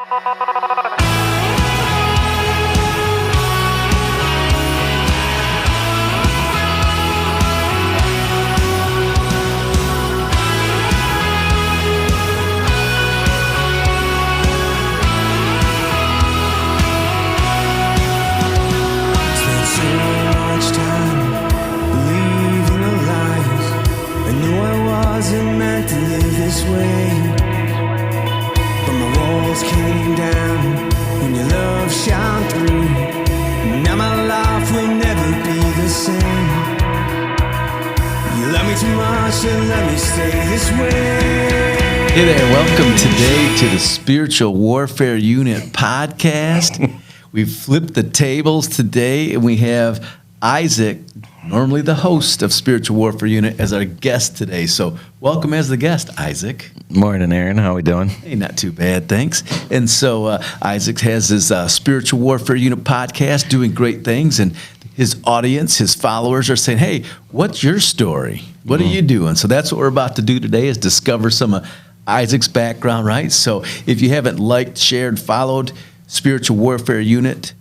Hey there, welcome today to the Spiritual Warfare Unit podcast. We've flipped the tables today, and we have Isaac, normally the host of Spiritual Warfare Unit, as our guest today. So welcome as the guest, Isaac. Morning, Aaron. How we doing? Hey, not too bad, thanks. And so Isaac has his Spiritual Warfare Unit podcast doing great things, and his audience, his followers are saying, hey, what's your story? What are you doing? So that's what we're about to do today, is discover some of Isaac's background, right? So if you haven't liked, shared, followed Spiritual Warfare Unit,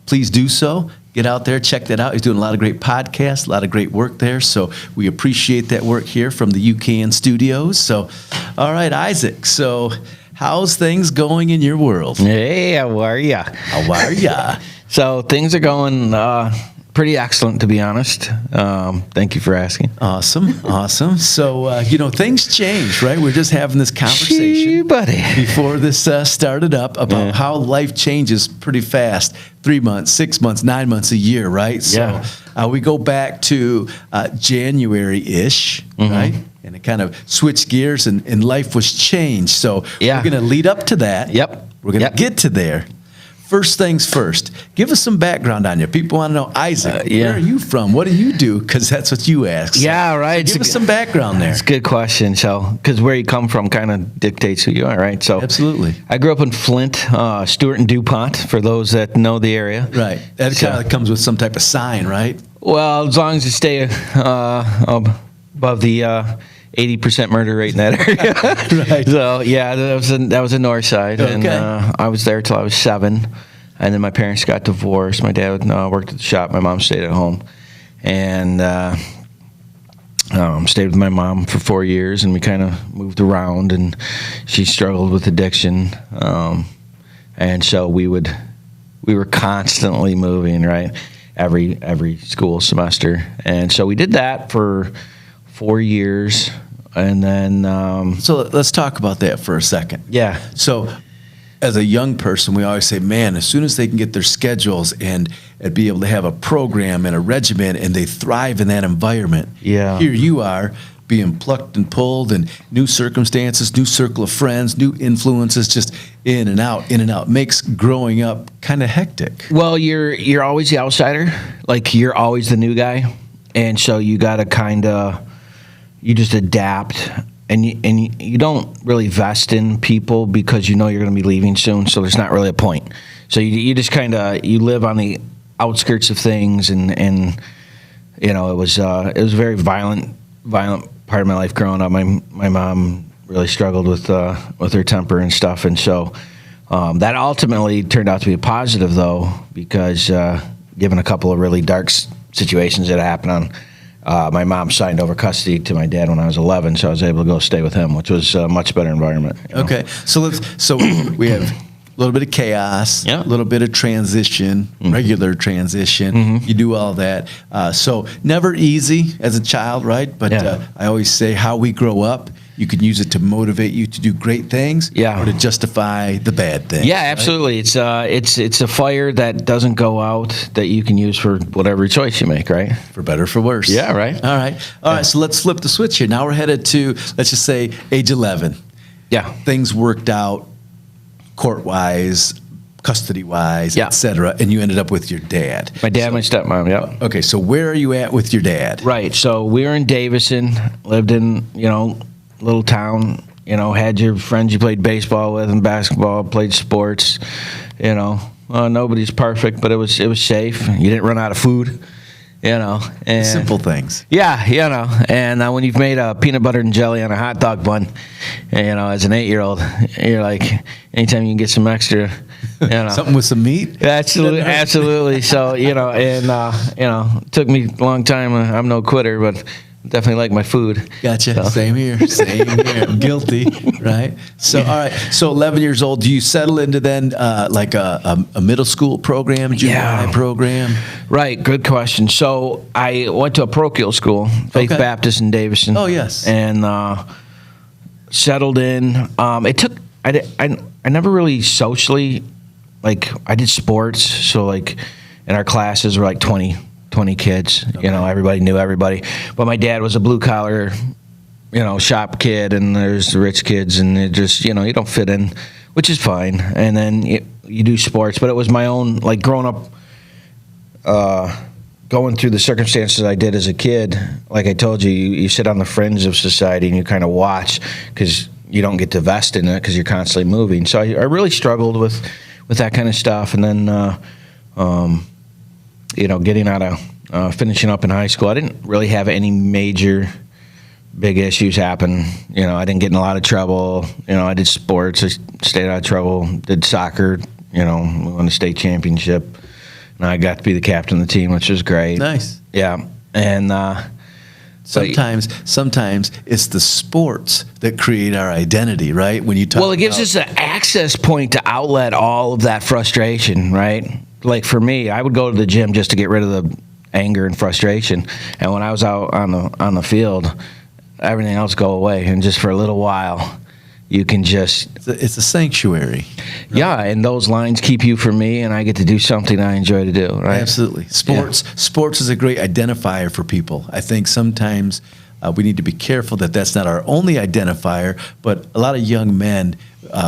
please do so. Get out there, check that out. He's doing a lot of great podcasts, a lot of great work there. So we appreciate that work here from the UCAN studios. So, all right, Isaac. So how's things going in your world? Hey, how are ya? How are ya? So things are going pretty excellent, to be honest. Thank you for asking. Awesome. So, things change, right? We're just having this conversation Gee, buddy. before this started up about how life changes pretty fast. 3 months, 6 months, 9 months, a year, right? So we go back to January-ish, right? And it kind of switched gears and life was changed. So we're going to lead up to that. Yep. We're going to get to there. First things first, give us some background on you. People want to know, Isaac, where are you from? What do you do? Because that's what you ask. So, yeah, right. So give us some background there. It's a good question. So, because where you come from kind of dictates who you are, right? So, absolutely. I grew up in Flint, Stewart and DuPont, for those that know the area. Right. That kind of comes with some type of sign, right? Well, as long as you stay above the 80% murder rate in that area. Right. So, yeah, that was the north side. Okay. And I was there till I was 7. And then my parents got divorced. My dad worked at the shop. My mom stayed at home. And stayed with my mom for 4 years. And we kind of moved around. And she struggled with addiction. And so we were constantly moving, right? Every school semester. And so we did that for 4 years. And then so let's talk about that for a second. Yeah. So as a young person, we always say, man, as soon as they can get their schedules and be able to have a program and a regimen and they thrive in that environment. Yeah. Here you are being plucked and pulled and new circumstances, new circle of friends, new influences, just in and out. Makes growing up kind of hectic. Well, you're always the outsider. Like, you're always the new guy. And so you got to you just adapt, and you don't really vest in people because you know you're going to be leaving soon, so there's not really a point. So you just you live on the outskirts of things, and it was a very violent part of my life growing up. My mom really struggled with her temper and stuff, and so that ultimately turned out to be a positive, though, because given a couple of really dark situations that happened my mom signed over custody to my dad when I was 11, so I was able to go stay with him, which was a much better environment. Okay, so we have a little bit of chaos, a little bit of transition, regular transition. You do all that. So never easy as a child, right? But I always say how we grow up, you can use it to motivate you to do great things or to justify the bad things. Yeah, absolutely. Right? It's a fire that doesn't go out that you can use for whatever choice you make, right? For better or for worse. Yeah, right. All right, so let's flip the switch here. Now we're headed to, let's just say, age 11. Yeah. Things worked out court-wise, custody-wise, et cetera, and you ended up with your dad. My dad, my stepmom, yeah. Okay, so where are you at with your dad? Right, so we were in Davison, lived in, little town, had your friends you played baseball with and basketball, played sports, nobody's perfect, but it was safe. You didn't run out of food, and Simple things. Yeah, and when you've made a peanut butter and jelly on a hot dog bun, as an 8-year-old, you're like, anytime you can get some extra, Something with some meat. absolutely. So it took me a long time. I'm no quitter, but definitely like my food. Gotcha. So. Same here. I'm guilty, right? So, all right. So, 11 years old. Do you settle into then like a middle school program, junior high program? Right. Good question. So, I went to a parochial school, Faith Baptist in Davison. Oh, yes. And settled in. It took. I never really socially, like, I did sports. So, like, in our classes were like 20 kids, everybody knew everybody. But my dad was a blue collar, shop kid, and there's the rich kids, and it just, you don't fit in, which is fine. And then you do sports, but it was my own, like, growing up, going through the circumstances I did as a kid. Like I told you, you sit on the fringe of society and you kind of watch because you don't get to vest in it because you're constantly moving. So I really struggled with that kind of stuff. And then, getting out of finishing up in high school, I didn't really have any major big issues happen. I didn't get in a lot of trouble. I did sports. I stayed out of trouble. Did soccer. We won the state championship. And I got to be the captain of the team, which was great. Nice. Yeah. And sometimes it's the sports that create our identity, right? When you talk. Well, it gives us an access point to outlet all of that frustration, right? Like for me, I would go to the gym just to get rid of the anger and frustration. And when I was out on the field, everything else go away. And just for a little while, you can just... It's a sanctuary. Right? Yeah, and those lines keep you from me, and I get to do something I enjoy to do, right? Absolutely. Sports is a great identifier for people. I think sometimes we need to be careful that that's not our only identifier, but a lot of young men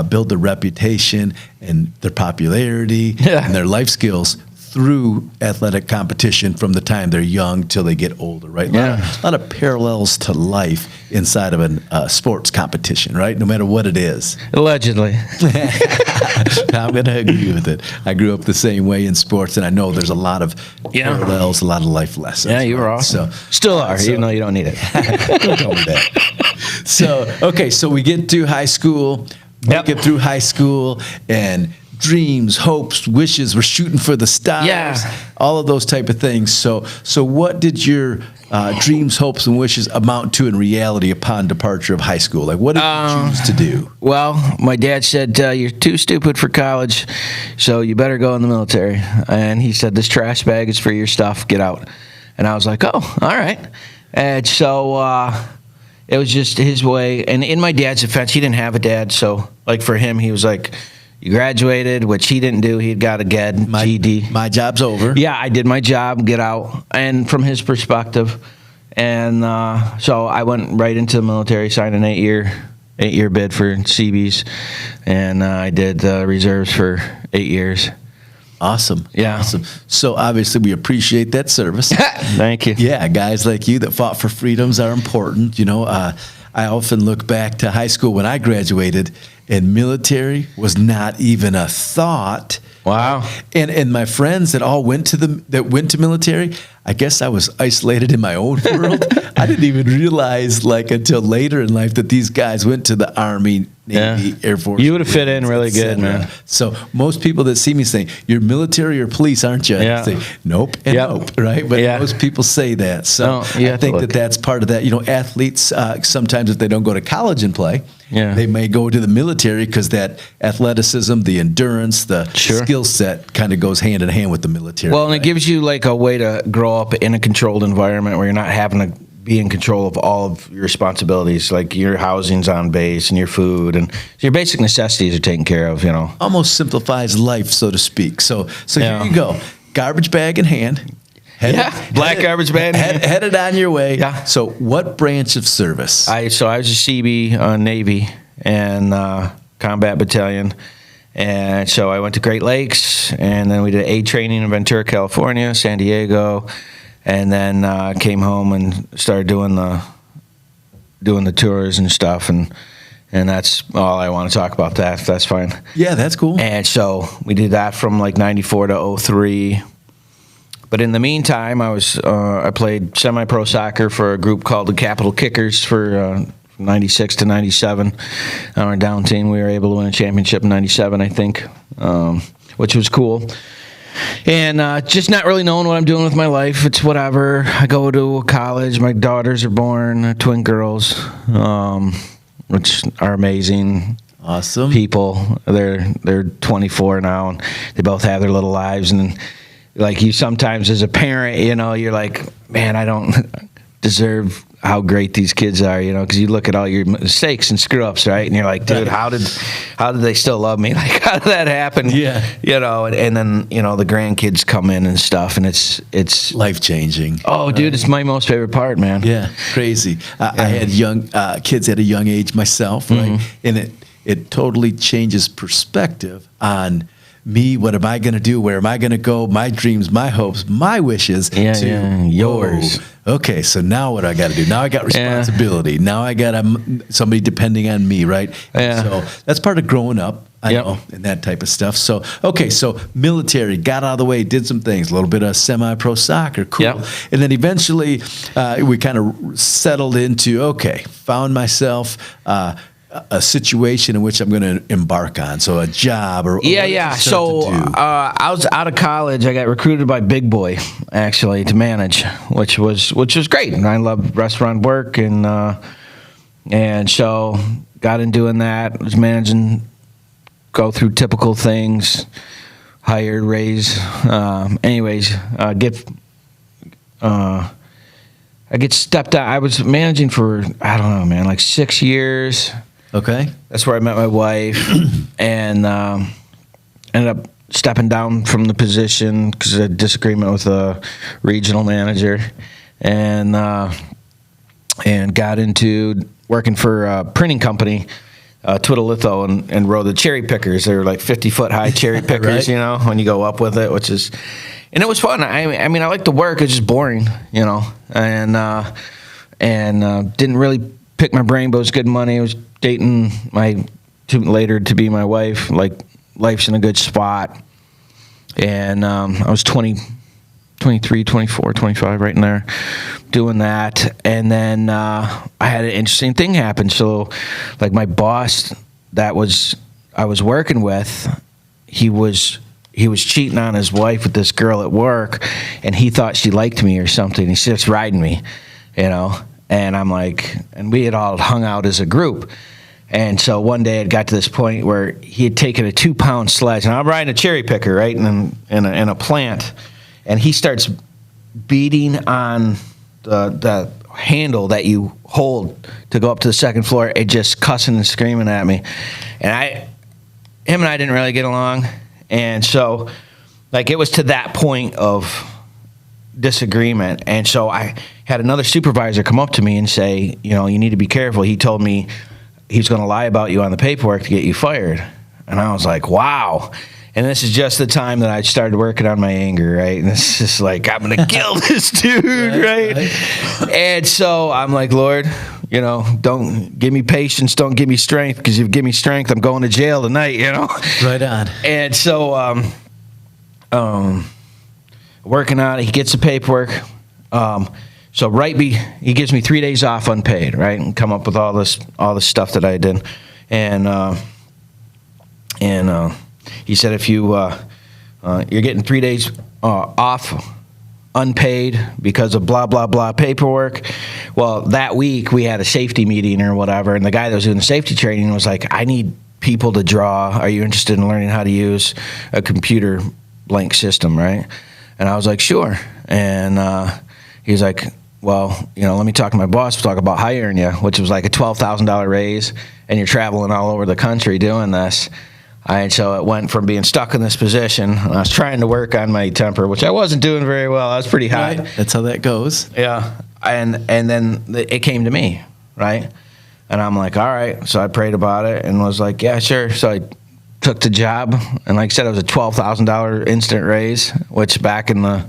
build their reputation and their popularity and their life skills through athletic competition from the time they're young till they get older, right? A lot of parallels to life inside of a sports competition, right? No matter what it is. Allegedly. I'm going to agree with it. I grew up the same way in sports, and I know there's a lot of parallels, a lot of life lessons. Yeah, you were awesome. Still are, even though you don't need it. Don't tell me that. So we get to high school, get through high school, and dreams, hopes, wishes, we're shooting for the stars, all of those type of things. So what did your dreams, hopes, and wishes amount to in reality upon departure of high school? Like, what did you choose to do? Well, my dad said, you're too stupid for college, so you better go in the military. And he said, this trash bag is for your stuff, get out. And I was like, oh, all right. And so it was just his way. And in my dad's defense, he didn't have a dad, so like for him, he was like, you graduated, which he didn't do. He had got a GED. My job's over. Yeah, I did my job, get out. And from his perspective, and so I went right into the military, signed an 8-year bid for Seabees, and I did reserves for 8 years. Awesome. Yeah. Awesome. So obviously we appreciate that service. Thank you. Yeah, guys like you that fought for freedoms are important. I often look back to high school when I graduated, and military was not even a thought. Wow. And my friends that all went to military, I guess I was isolated in my own world. I didn't even realize until later in life that these guys went to the Army, Navy, Air Force. You would have fit in really good, man. So most people that see me say, "You're military or police, aren't you?" I say, "Nope and nope," right? But most people say that. So I think that's part of that. Athletes sometimes if they don't go to college and play, they may go to the military because that athleticism, the endurance, the skill set kind of goes hand in hand with the military. Well, and it gives you like a way to grow up in a controlled environment where you're not having to be in control of all of your responsibilities, like your housing's on base and your food and your basic necessities are taken care of, Almost simplifies life, so to speak. So here you go. Garbage bag in hand. Black garbage bag. Headed on your way. Yeah. So what branch of service? I was a CB Navy and combat battalion. And so I went to Great Lakes, and then we did aid training in Ventura, California, San Diego, and then came home and started doing the tours and stuff, and that's all I want to talk about. That's fine. Yeah, that's cool. And so we did that from like 94 to 03. But in the meantime, I played semi-pro soccer for a group called the Capital Kickers for 96 to 97. On our down team, we were able to win a championship in 97, I think, which was cool. And just not really knowing what I'm doing with my life. It's whatever. I go to college. My daughters are born, twin girls, which are amazing. Awesome people. They're 24 now, and they both have their little lives. And like you, sometimes as a parent, you're like, man, I don't deserve how great these kids are, because you look at all your mistakes and screw ups, right? And you're like, dude, how did they still love me? Like, how did that happen? Yeah, and then the grandkids come in and stuff, and it's life changing. Oh, dude, it's my most favorite part, man. Yeah, crazy. I had young kids at a young age myself, right? And it totally changes perspective on me. What am I going to do? Where am I going to go? My dreams, my hopes, my wishes. Yours. Okay, so now what I got to do? Now I got responsibility. Yeah. Now I got somebody depending on me, right? Yeah. So that's part of growing up, I know, and that type of stuff. So, okay, so military, got out of the way, did some things, a little bit of semi-pro soccer, cool. Yep. And then eventually we kind of settled into, okay, found myself a situation in which I'm going to embark on, so a job or So I was out of college. I got recruited by Big Boy actually to manage, which was great. And I loved restaurant work, and so got in doing that. Was managing, go through typical things, hired, raise. I get stepped out. I was managing for, I don't know, man, like 6 years. Okay. That's where I met my wife, and ended up stepping down from the position because of a disagreement with a regional manager, and got into working for a printing company, Twiddletho, and rode the cherry pickers. They were like 50-foot high cherry pickers, right. When you go up with it, and it was fun. I mean, I liked the work. It's just boring, and didn't really pick my brain, but it was good money. I was dating later to be my wife. Like, life's in a good spot. And I was 23, 24, 25, right in there, doing that. And then I had an interesting thing happen. So, like, my boss I was working with, he was cheating on his wife with this girl at work, and he thought she liked me or something. He starts riding me, And I'm like, and we had all hung out as a group. And so one day it got to this point where he had taken a 2-pound sledge, and I'm riding a cherry picker, right, in a plant, and he starts beating on the handle that you hold to go up to the second floor, and just cussing and screaming at me. And him and I didn't really get along. And so, like, it was to that point of disagreement. And so I had another supervisor come up to me and say, you need to be careful. He told me he was going to lie about you on the paperwork to get you fired. And I was like, wow. And this is just the time that I started working on my anger, right? And it's just like, I'm going to kill this dude, right? And so I'm like, Lord, don't give me patience, don't give me strength, because if you give me strength, I'm going to jail tonight, Right on. And so working on it, he gets the paperwork. So he gives me 3 days off unpaid, right, and come up with all this stuff that I did, and he said, if you're getting 3 days off unpaid because of blah blah blah paperwork. Well, that week we had a safety meeting or whatever, and the guy that was doing the safety training was like, I need people to draw. Are you interested in learning how to use a computer blank system, right? And I was like, sure. And he was like, well, let me talk to my boss. We'll talk about hiring you, which was like a $12,000 raise, and you're traveling all over the country doing this. And so it went from being stuck in this position. I was trying to work on my temper, which I wasn't doing very well. I was pretty hot. Right. That's how that goes. Yeah. And then it came to me, right? And I'm like, all right. So I prayed about it and was like, yeah, sure. So I took the job, and like I said, it was a $12,000 instant raise, which back in the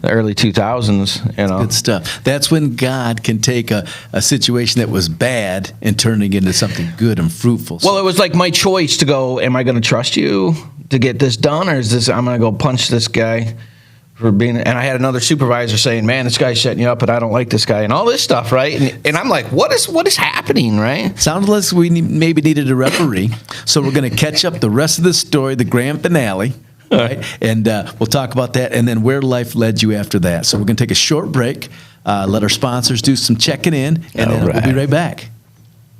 early 2000s, Good stuff. That's when God can take a situation that was bad and turning into something good and fruitful. Well, it was like my choice to go, am I going to trust you to get this done, or is this, I'm going to go punch this guy for being, and I had another supervisor saying, man, this guy's setting you up and I don't like this guy and all this stuff, right? And I'm like, what is happening, right? Sounded like we maybe needed a referee. So we're going to catch up the rest of the story, the grand finale, right? And we'll talk about that and then where life led you after that. So we're going to take a short break, let our sponsors do some checking in, and then we'll be right back.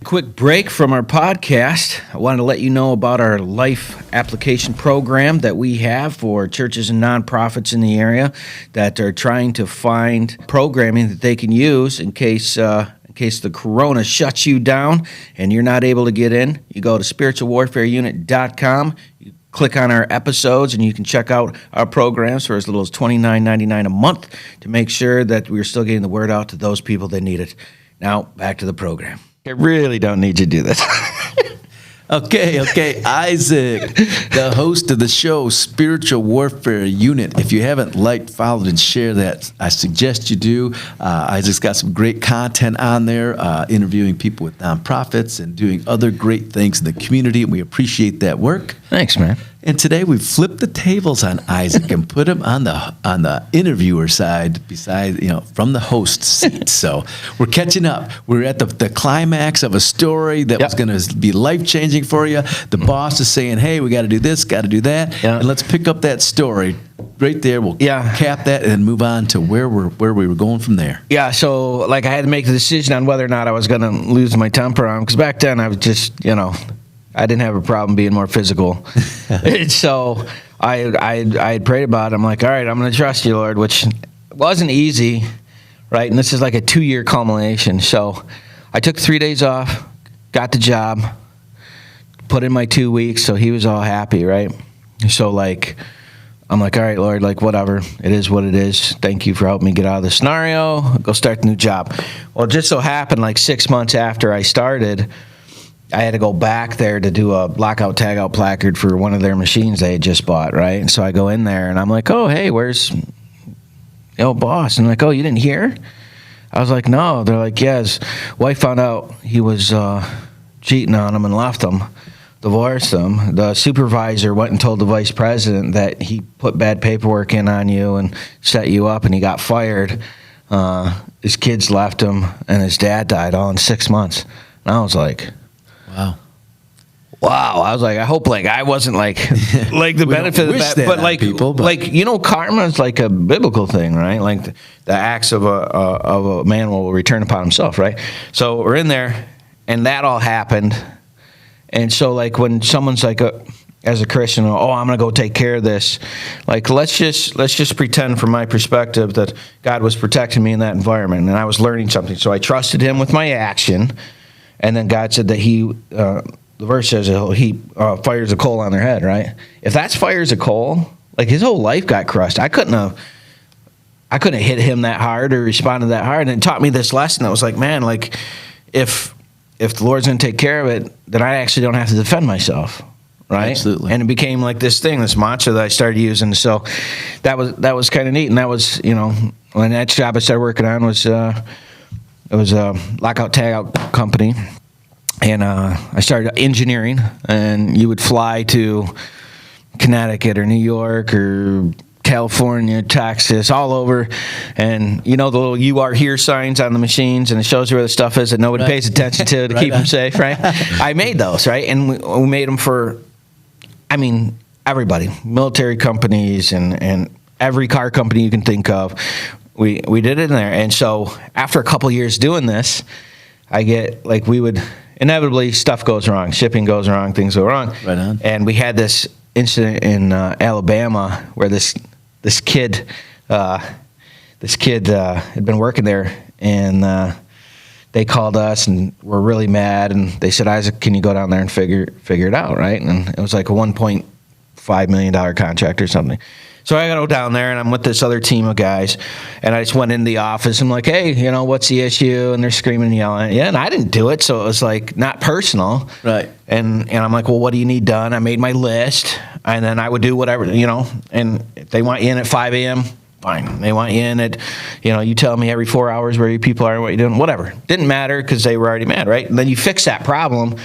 Quick break from our podcast. I wanted to let you know about our life application program that we have for churches and nonprofits in the area that are trying to find programming that they can use in case the corona shuts you down and you're not able to get in. You go to spiritualwarfareunit.com. You click on our episodes and you can check out our programs for as little as $29.99 a month to make sure that we're still getting the word out to those people that need it. Now, back to the program. I really don't need you to do this. Okay, Isaac, the host of the show, Spiritual Warfare Unit. If you haven't liked, followed, and shared that, I suggest you do. Isaac's got some great content on there, interviewing people with nonprofits and doing other great things in the community, and we appreciate that work. Thanks, man. And today we flipped the tables on Isaac and put him on the interviewer side, from the host seat. So we're catching up. We're at the climax of a story that was going to be life-changing for you. The boss is saying, hey, we got to do this, got to do that. And let's pick up that story right there. We'll cap that and then move on to where we were going from there. Yeah, so I had to make the decision on whether or not I was going to lose my temper on him, because back then I was just, I didn't have a problem being more physical. And so I had prayed about it. I'm like, all right, I'm going to trust you, Lord, which wasn't easy, right? And this is like a 2-year culmination. So I took 3 days off, got the job, put in my 2 weeks, so he was all happy, right? So I'm like, all right, Lord, whatever. It is what it is. Thank you for helping me get out of the scenario. Go start the new job. Well, it just so happened 6 months after I started, I had to go back there to do a lockout tagout placard for one of their machines they had just bought, right? And so I go in there and I'm like, oh, hey, where's boss? And oh, you didn't hear? I was like, no. They're like, yeah, his wife found out he was cheating on him and left him, divorced him. The supervisor went and told the vice president that he put bad paperwork in on you and set you up, and he got fired. His kids left him, and his dad died all in 6 months. And I was like, wow. I was like, I hope I wasn't the benefit of that. But karma is a biblical thing, right? The acts of a man will return upon himself, right? So we're in there, and that all happened. And so when someone's as a Christian, oh, I'm going to go take care of this. Let's just pretend from my perspective that God was protecting me in that environment, and I was learning something. So I trusted him with my action. And then God said that the verse says he fires a coal on their head, right? If that's fires a coal, his whole life got crushed. I couldn't have hit him that hard or responded that hard. And it taught me this lesson that was man, if the Lord's going to take care of it, then I actually don't have to defend myself, right? Absolutely. And it became this mantra that I started using. So that was kind of neat. And that was, when that job I started working on was it was a lockout tagout company, and I started engineering, and you would fly to Connecticut or New York or California, Texas, all over, and the little "You Are Here" signs on the machines, and it shows you where the stuff is that nobody pays attention to keep them safe, right? I made those, right, and we made them for, everybody, military companies and every car company you can think of. We did it in there. And so after a couple years doing this, I get we would inevitably stuff goes wrong, shipping goes wrong, things go wrong. Right on. And we had this incident in Alabama where this kid had been working there, and they called us and were really mad, and they said, Isaac, can you go down there and figure it out, right? And it was a $1.5 million contract or something. So I got to go down there, and I'm with this other team of guys, and I just went in the office. I'm like, hey, what's the issue? And they're screaming and yelling. Yeah, and I didn't do it, so it was not personal. Right. And I'm like, well, what do you need done? I made my list, and then I would do whatever, And if they want you in at 5 a.m., fine. They want you in at, you tell me every 4 hours where your people are and what you're doing, whatever. Didn't matter because they were already mad, right? And then you fix that problem,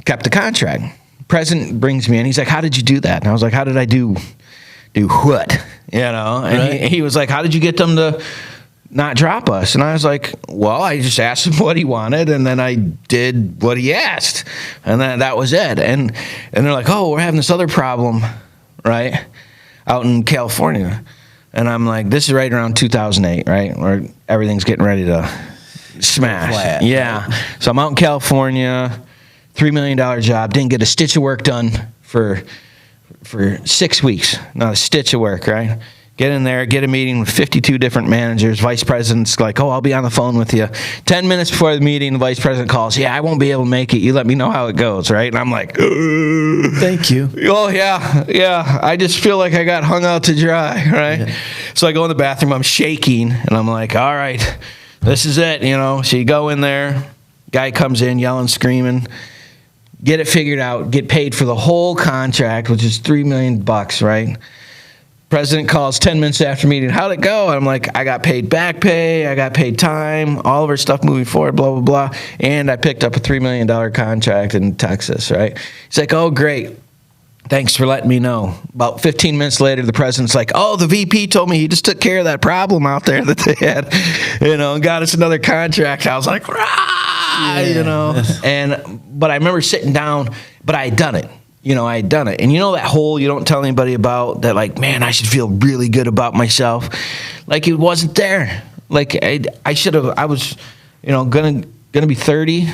kept the contract. President brings me in. He's like, how did you do that? And I was like, how did I do do what? You know? And Right. he was like, how did you get them to not drop us? And I was like, well, I just asked him what he wanted, and then I did what he asked. And then that was it. And they're like, oh, we're having this other problem, right, out in California. And I'm like, this is right around 2008, right, where everything's getting ready to smash. Flat. Yeah. So I'm out in California, $3 million job, didn't get a stitch of work done for 6 weeks. Not a stitch of work, right? Get in there, get a meeting with 52 different managers. Vice president's like, oh, I'll be on the phone with you. 10 minutes before the meeting, the vice president calls, yeah, I won't be able to make it. You let me know how it goes, right? And I'm like, Thank you. oh, yeah. I just feel like I got hung out to dry, right? Yeah. So I go in the bathroom, I'm shaking, and I'm like, all right, this is it, you know. So you go in there, guy comes in yelling, screaming, get it figured out, get paid for the whole contract, which is $3 million, right? President calls 10 minutes after meeting. How'd it go? I'm like, I got paid back pay. I got paid time. All of our stuff moving forward, blah, blah, blah. And I picked up a $3 million contract in Texas, right? He's like, oh, great. Thanks for letting me know. About 15 minutes later, the president's like, oh, the VP told me he just took care of that problem out there that they had, you know, and got us another contract. I was like, rah, you know. But I remember sitting down, but I had done it. You know, I had done it. And you know that hole you don't tell anybody about that, like, man, I should feel really good about myself. Like, it wasn't there. Like, I should have, I was, you know, gonna be 30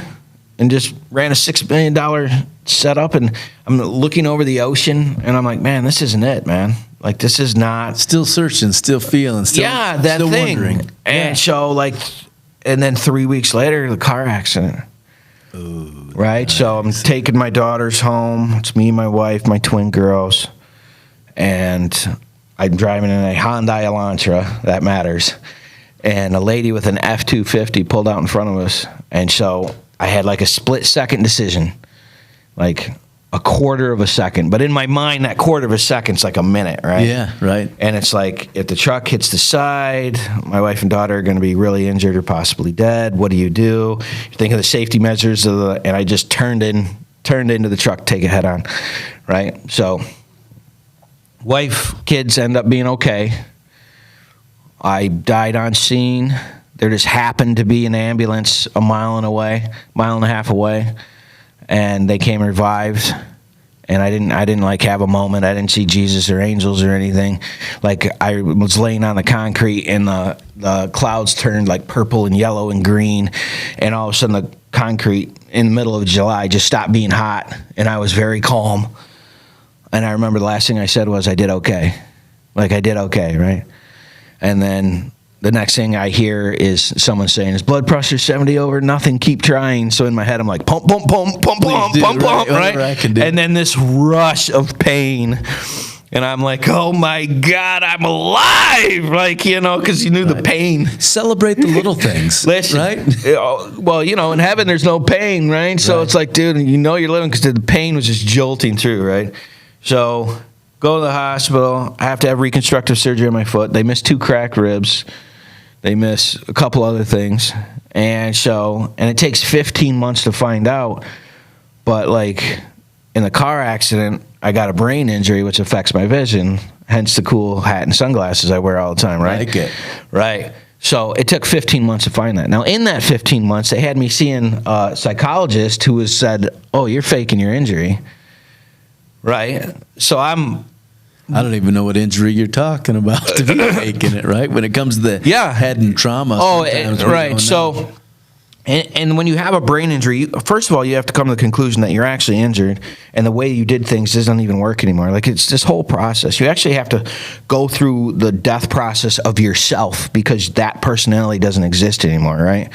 and just ran a $6 million setup, and I'm looking over the ocean, and I'm like, man, this isn't it, man. Like, this is not. Still searching, still feeling, still, yeah, that still thing. wondering. And so, like, and then 3 weeks later, the car accident. Ooh, right, nice. So I'm taking my daughters home. It's me, my wife, my twin girls, and I'm driving in a Hyundai Elantra. That matters. And a lady with an F-250 pulled out in front of us, and so I had like a split-second decision, like a quarter of a second. But in my mind, that quarter of a second's like a minute, right? Yeah, right. And it's like, if the truck hits the side, my wife and daughter are going to be really injured or possibly dead. What do? You think of the safety measures, and I just turned into the truck, take it head on, right? So, wife, kids end up being okay. I died on scene. There just happened to be an ambulance a mile and a half away, and they came and revived. And I didn't like have a moment. I didn't see Jesus or angels or anything. Like, I was laying on the concrete, and the clouds turned like purple and yellow and green, and all of a sudden the concrete in the middle of July just stopped being hot, and I was very calm. And I remember the last thing I said was, I did okay. Like, I did okay, right? And then the next thing I hear is someone saying, his blood pressure 70 over nothing, keep trying. So in my head, I'm like, pump, pump, pump, pump, pump, pump, pump, right? And then this rush of pain. And I'm like, oh my God, I'm alive. Like, you know, because you knew the pain. Celebrate the little things. Listen, right? Well, you know, in heaven, there's no pain, right? So it's like, dude, you know you're living because the pain was just jolting through, right? So go to the hospital. I have to have reconstructive surgery on my foot. They miss 2 cracked ribs. They miss a couple other things. And it takes 15 months to find out. But, like, in the car accident, I got a brain injury, which affects my vision, hence the cool hat and sunglasses I wear all the time, right? Like it. Right. So it took 15 months to find that. Now, in that 15 months, they had me seeing a psychologist who has said, oh, you're faking your injury. Right? So I don't even know what injury you're talking about to be faking it, right? When it comes to the head and trauma. Oh, right. So, and when you have a brain injury, first of all, you have to come to the conclusion that you're actually injured, and the way you did things doesn't even work anymore. Like, it's this whole process. You actually have to go through the death process of yourself, because that personality doesn't exist anymore, right?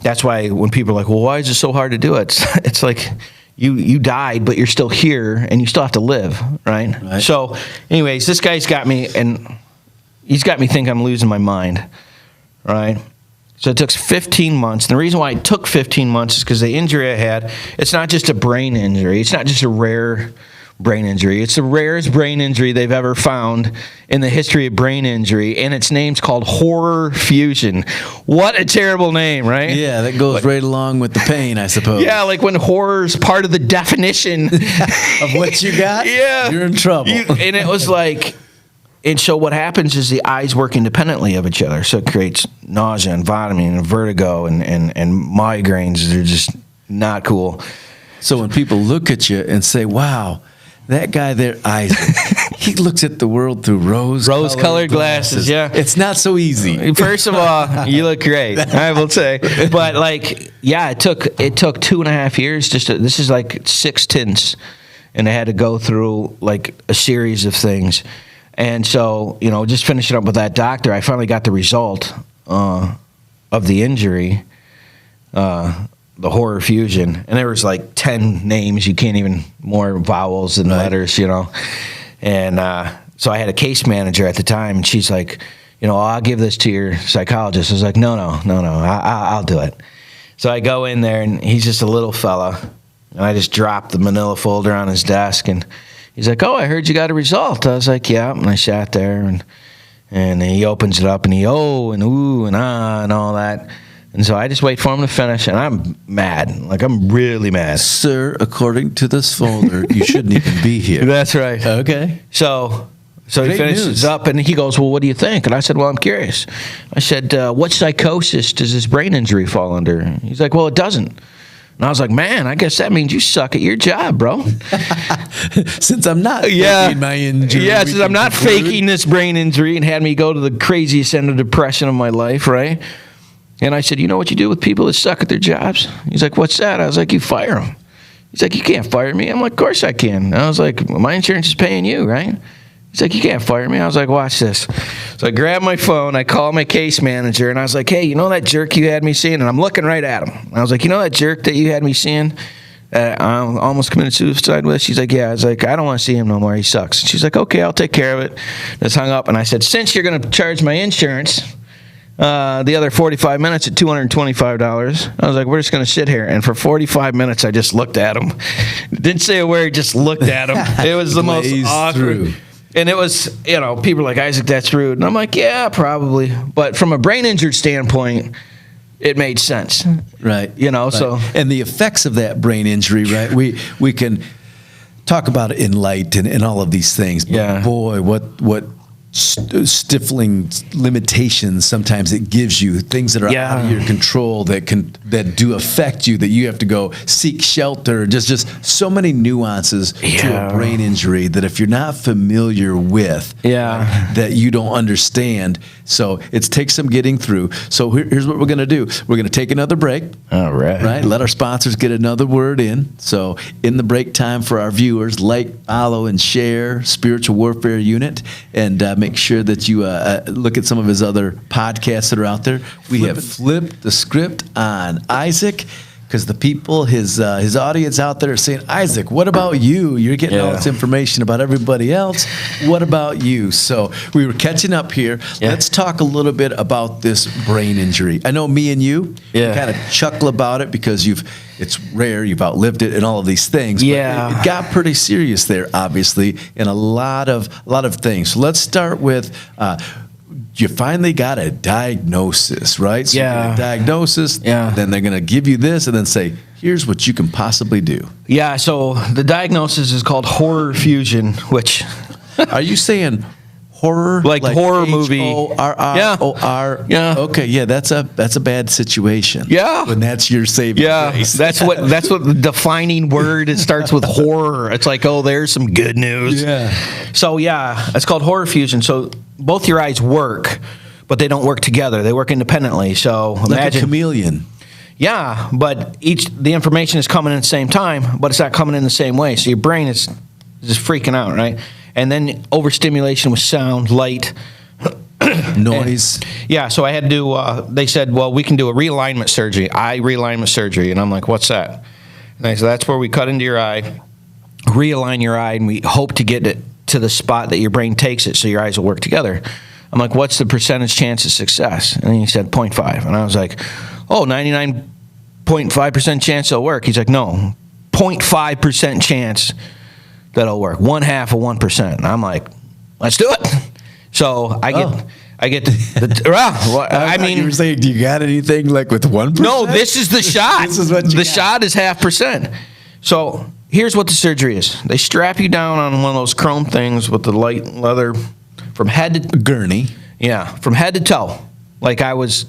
That's why when people are like, well, why is it so hard to do it? It's like, you died, but you're still here, and you still have to live, right? So, anyways, this guy's got me, and he's got me thinking I'm losing my mind, right? So it took 15 months. And the reason why it took 15 months is because the injury I had, it's not just a brain injury. It's not just a rare brain injury. It's the rarest brain injury they've ever found in the history of brain injury, and its name's called horror fusion. What a terrible name, right? Yeah, that goes right along with the pain, I suppose. Yeah, like when horror's part of the definition of what you got, yeah, you're in trouble. And it was like, And so what happens is the eyes work independently of each other. So it creates nausea and vomiting and vertigo and migraines. They're just not cool. So when people look at you and say, wow, that guy there, Isaac, he looks at the world through rose-colored glasses. Yeah. It's not so easy. First of all, you look great, I will say. But like, yeah, it took 2.5 years. This is like 6 tints, and I had to go through like a series of things. And so, just finishing up with that doctor, I finally got the result of the injury, the horror fusion. And there was like 10 names. You can't even, more vowels than letters, And so I had a case manager at the time, and she's like, I'll give this to your psychologist. I was like, no, I'll do it. So I go in there, and he's just a little fella. And I just dropped the manila folder on his desk, and he's like, oh, I heard you got a result. I was like, yeah. And I sat there, and he opens it up, and he, oh, and ooh, and ah, and all that. And so I just wait for him to finish, and I'm mad. Like, I'm really mad. Sir, according to this folder, you shouldn't even be here. That's right. Okay. So Great he finishes news. up, and he goes, well, what do you think? And I said, well, I'm curious. I said, what psychosis does this brain injury fall under? He's like, well, it doesn't. And I was like, man, I guess that means you suck at your job, bro. Since I'm not faking my injury. Yeah, since I'm not faking this brain injury and had me go to the craziest end of depression of my life, right? And I said, you know what you do with people that suck at their jobs? He's like, what's that? I was like, you fire them. He's like, you can't fire me. I'm like, of course I can. And I was like, my insurance is paying you, right? He's like, you can't fire me. I was like, watch this. So I grabbed my phone, I called my case manager, and I was like, hey, you know that jerk you had me seeing? And I'm looking right at him. And I was like, you know that jerk that you had me seeing? I almost committed suicide with? She's like, yeah. I was like, I don't want to see him no more. He sucks. She's like, okay, I'll take care of it. Just hung up, and I said, since you're going to charge my insurance the other 45 minutes at $225, I was like, we're just going to sit here. And for 45 minutes, I just looked at him. Didn't say a word, just looked at him. It was the most awkward. Through. And it was, people are like, Isaac, that's rude. And I'm like, yeah, probably. But from a brain injured standpoint, it made sense. Right. So. And the effects of that brain injury, right? We can talk about it in light and all of these things. But boy, what stifling limitations sometimes it gives you, things that are out of your control that do affect you, that you have to go seek shelter. Just so many nuances to a brain injury that if you're not familiar with, that you don't understand. So it takes some getting through. So here's what we're going to do. We're going to take another break. All right. Right. Let our sponsors get another word in. So in the break time for our viewers, like, follow, and share Spiritual Warfare Unit, and make sure that you look at some of his other podcasts that are out there. We have flipped the script on Isaac, because the people, his audience out there are saying, Isaac, what about you? You're getting all this information about everybody else. What about you? So we were catching up here. Let's talk a little bit about this brain injury. I know me and you kind of chuckle about it because it's rare, you've outlived it and all of these things. But it got pretty serious there, obviously, in a lot of things. So let's start with you finally got a diagnosis, right? So you get a diagnosis, then they're going to give you this and then say, here's what you can possibly do. Yeah, so the diagnosis is called horror fusion, which... Are you saying horror? Like horror movie. Horror. Yeah. Okay, that's a bad situation. Yeah. When that's your saving grace. That's what the defining word. It starts with horror. It's like, oh, there's some good news. Yeah. So it's called horror fusion. So both your eyes work, but they don't work together. They work independently. So like imagine a chameleon. Yeah, but the information is coming in at the same time, but it's not coming in the same way. So your brain is just freaking out, right? And then overstimulation with sound, light, noise. So I had to do, they said, well, we can do a realignment surgery, eye realignment surgery. And I'm like, what's that? And I said, that's where we cut into your eye, realign your eye, and we hope to get it to the spot that your brain takes it so your eyes will work together. I'm like, what's the percentage chance of success? And he said 0.5. And I was like, 99.5% chance it'll work. He's like, no, 0.5% chance that it'll work. 0.5 of 1%. And I'm like, let's do it. So I get I mean, you were saying, do you got anything like with 1%? No, this is the shot. This is what you got. Shot is 0.5%. So here's what the surgery is. They strap you down on one of those chrome things with the light leather from head to Gurney. from head to toe, like I was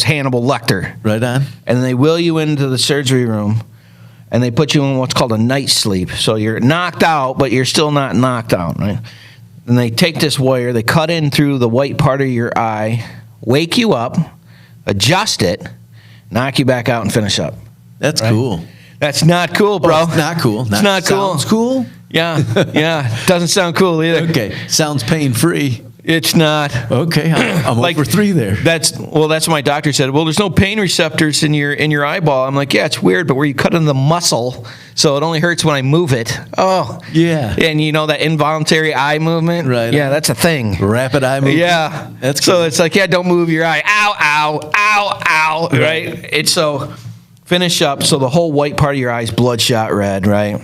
Hannibal Lecter. Right on. And then they wheel you into the surgery room, and they put you in what's called a night sleep. So you're knocked out, but you're still not knocked out, right? And they take this wire, they cut in through the white part of your eye, wake you up, adjust it, knock you back out, and finish up. That's cool. That's not cool, bro. Well, it's not cool. It's not cool. Sounds cool? Yeah. Doesn't sound cool either. Okay. Sounds pain-free. It's not. Okay. I'm Like, over 3 there. That's what my doctor said. Well, there's no pain receptors in your eyeball. I'm like, yeah, it's weird, but where you cut in the muscle, so it only hurts when I move it. Oh. Yeah. And you know that involuntary eye movement? Right. Yeah, that's a thing. Rapid eye movement. Yeah. That's cool. So it's like, yeah, don't move your eye. Ow, ow, ow, ow, right? It's so finish up. So the whole white part of your eye is bloodshot red, right?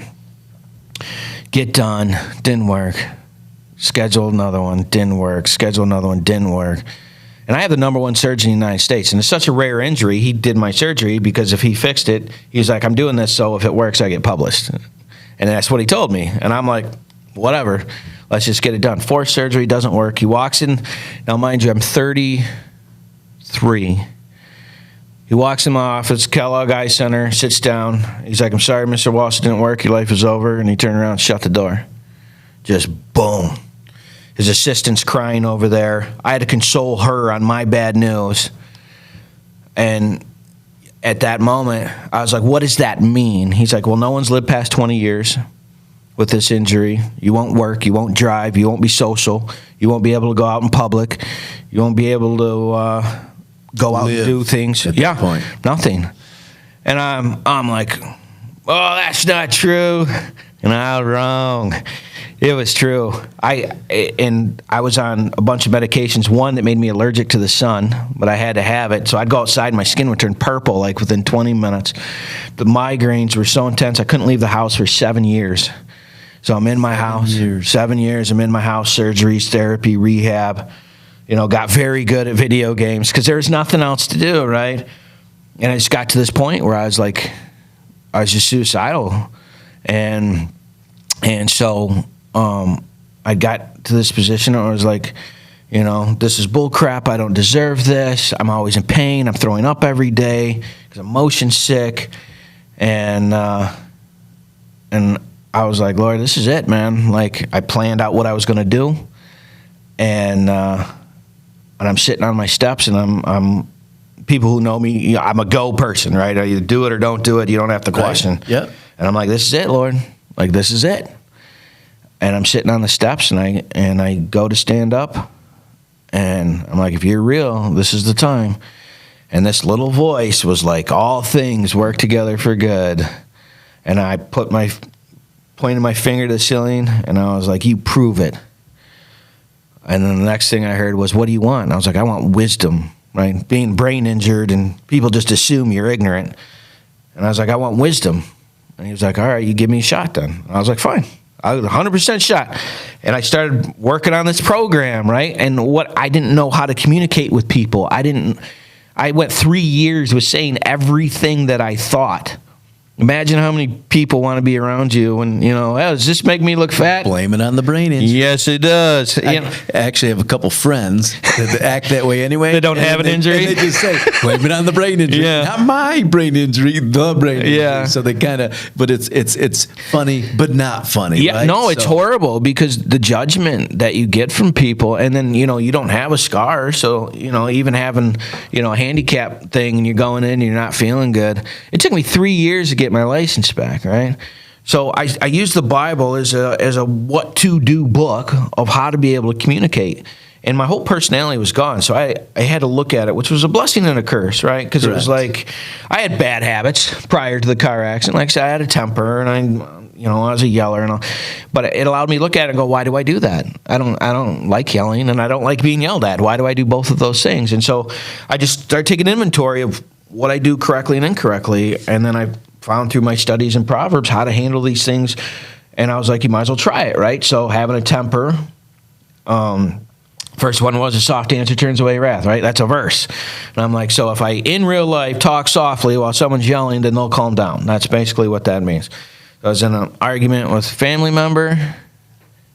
Get done. Didn't work. Schedule another one. Didn't work. Schedule another one. Didn't work. And I have the #1 surgeon in the United States. And it's such a rare injury. He did my surgery because if he fixed it, he's like, I'm doing this so if it works, I get published. And that's what he told me. And I'm like, whatever. Let's just get it done. 4th surgery doesn't work. He walks in. Now, mind you, I'm 33. He walks in my office, Kellogg Eye Center, sits down. He's like, I'm sorry, Mr. Walsh, it didn't work. Your life is over. And he turned around and shut the door. Just boom. His assistant's crying over there. I had to console her on my bad news. And at that moment, I was like, what does that mean? He's like, well, no one's lived past 20 years with this injury. You won't work. You won't drive. You won't be social. You won't be able to go out in public. You won't be able to go out and do things. At that point. Nothing. And I'm like, oh, that's not true. And I was wrong. It was true. I was on a bunch of medications. One that made me allergic to the sun, but I had to have it. So I'd go outside, and my skin would turn purple like within 20 minutes. The migraines were so intense, I couldn't leave the house for 7 years. So I'm in my house. 7 years. I'm in my house. Surgeries, therapy, rehab. Got very good at video games because there was nothing else to do, right? And I just got to this point where I was just suicidal. And so I got to this position where I was like, this is bull crap. I don't deserve this. I'm always in pain. I'm throwing up every day because I'm motion sick. And I was like, Lord, this is it, man. Like, I planned out what I was going to do. And I'm sitting on my steps, and I'm people who know me, I'm a go person, right? I either do it or don't do it. You don't have to question. Right. Yep. And I'm like, this is it, Lord. Like, this is it. And I'm sitting on the steps, and I go to stand up, and I'm like, if you're real, this is the time. And this little voice was like, all things work together for good. And I pointed my finger to the ceiling, and I was like, you prove it. And then the next thing I heard was, what do you want? And I was like, I want wisdom, right? Being brain injured, and people just assume you're ignorant. And I was like, I want wisdom. And he was like, all right, you give me a shot then. And I was like, fine. I was 100% shot. And I started working on this program, right? And I didn't know how to communicate with people. I went 3 years with saying everything that I thought. Imagine how many people want to be around you and, does this make me look fat? Blame it on the brain injury. Yes, it does. I actually have a couple friends that act that way anyway. They don't have an injury? And they just say, blame it on the brain injury. Yeah. Not my brain injury, the brain injury. Yeah. So they kind of, but it's funny, but not funny. Yeah, right? no, it's horrible because the judgment that you get from people, and then, you don't have a scar. So, even having, a handicap thing and you're going in and you're not feeling good. It took me 3 years to get my license back, right? So I use the Bible as a what to do book of how to be able to communicate. And my whole personality was gone. So I had to look at it, which was a blessing and a curse, right? Because it was like I had bad habits prior to the car accident. Like I said, I had a temper, and I was a yeller, and all. But it allowed me to look at it and go, why do I do that? I don't like yelling, and I don't like being yelled at. Why do I do both of those things? And so I just started taking inventory of what I do correctly and incorrectly, and then I found through my studies in Proverbs how to handle these things, and I was like, you might as well try it, right? So having a temper, first one was a soft answer turns away wrath, right? That's a verse. And I'm like, so if I, in real life, talk softly while someone's yelling, then they'll calm down. That's basically what that means. I was in an argument with a family member,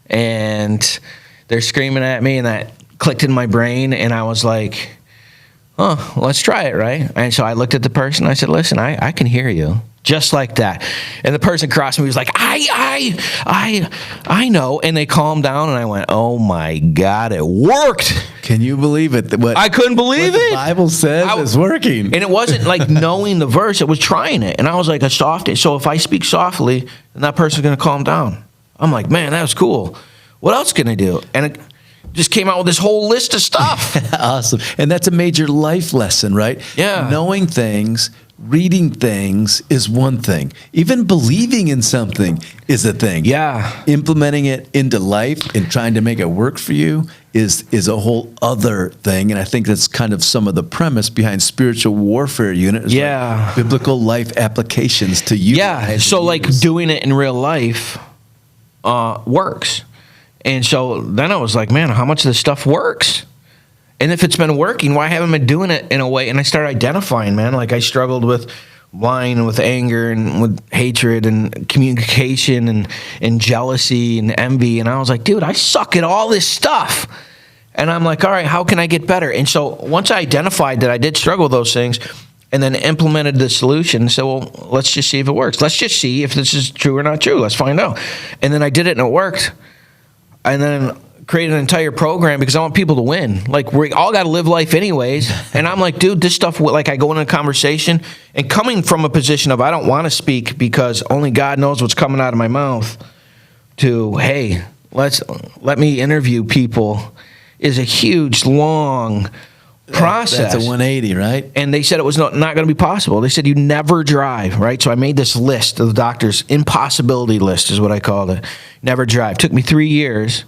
and they're screaming at me, and that clicked in my brain, and I was like, oh, let's try it, right? And so I looked at the person. I said, listen, I can hear you. Just like that. And the person across me was like, I know. And they calmed down, and I went, oh my God, it worked. Can you believe it? I couldn't believe what it. The Bible says is working. And it wasn't like knowing the verse, it was trying it. And I was like a soft. So if I speak softly, then that person's going to calm down. I'm like, man, that was cool. What else can I do? And it just came out with this whole list of stuff. Awesome. And that's a major life lesson, right? Yeah. Knowing things, reading things is one thing. Even believing in something is a thing. Yeah. Implementing it into life and trying to make it work for you is a whole other thing. And I think that's kind of some of the premise behind spiritual warfare unit. Yeah. Like biblical life applications to you. Yeah. So like doing it in real life works. And so then I was like, man, how much of this stuff works? And if it's been working, why haven't I been doing it in a way? And I started identifying, man. Like I struggled with lying and with anger and with hatred and communication and jealousy and envy. And I was like, dude, I suck at all this stuff. And I'm like, all right, how can I get better? And so once I identified that I did struggle with those things and then implemented the solution and said, well, let's just see if it works. Let's just see if this is true or not true. Let's find out. And then I did it and it worked. And then create an entire program because I want people to win. Like, we all got to live life anyways. And I'm like, dude, this stuff, like I go in a conversation and coming from a position of I don't want to speak because only God knows what's coming out of my mouth to, hey, let me interview people is a huge, long process. That's a 180, right? And they said it was not going to be possible. They said you never drive, right? So I made this list of the doctor's impossibility list is what I called it. Never drive. Took me 3 years.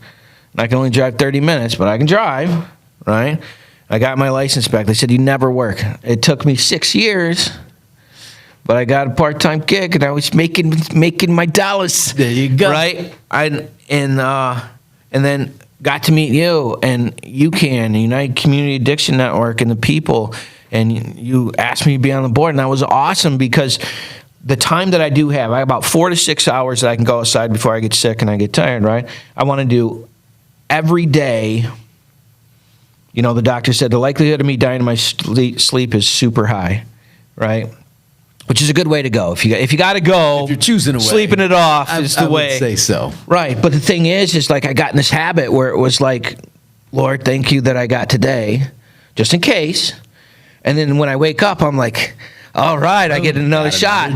I can only drive 30 minutes, but I can drive, right? I got my license back. They said, you never work. It took me 6 years, but I got a part-time gig, and I was making my dollars. There you go. Right? And then got to meet you and UCAN, United Community Addiction Network, and the people, and you asked me to be on the board, and that was awesome because the time that I do have, I have about 4 to 6 hours that I can go outside before I get sick and I get tired, right? I want to do every day. You know, the doctor said the likelihood of me dying in my sleep is super high, right? Which is a good way to go. If you got to go, if you're choosing a way, sleeping it off is the way. I would say so. Right, but the thing is like I got in this habit where it was like, Lord, thank you that I got today, just in case. And then when I wake up, I'm like, all right, I get another shot.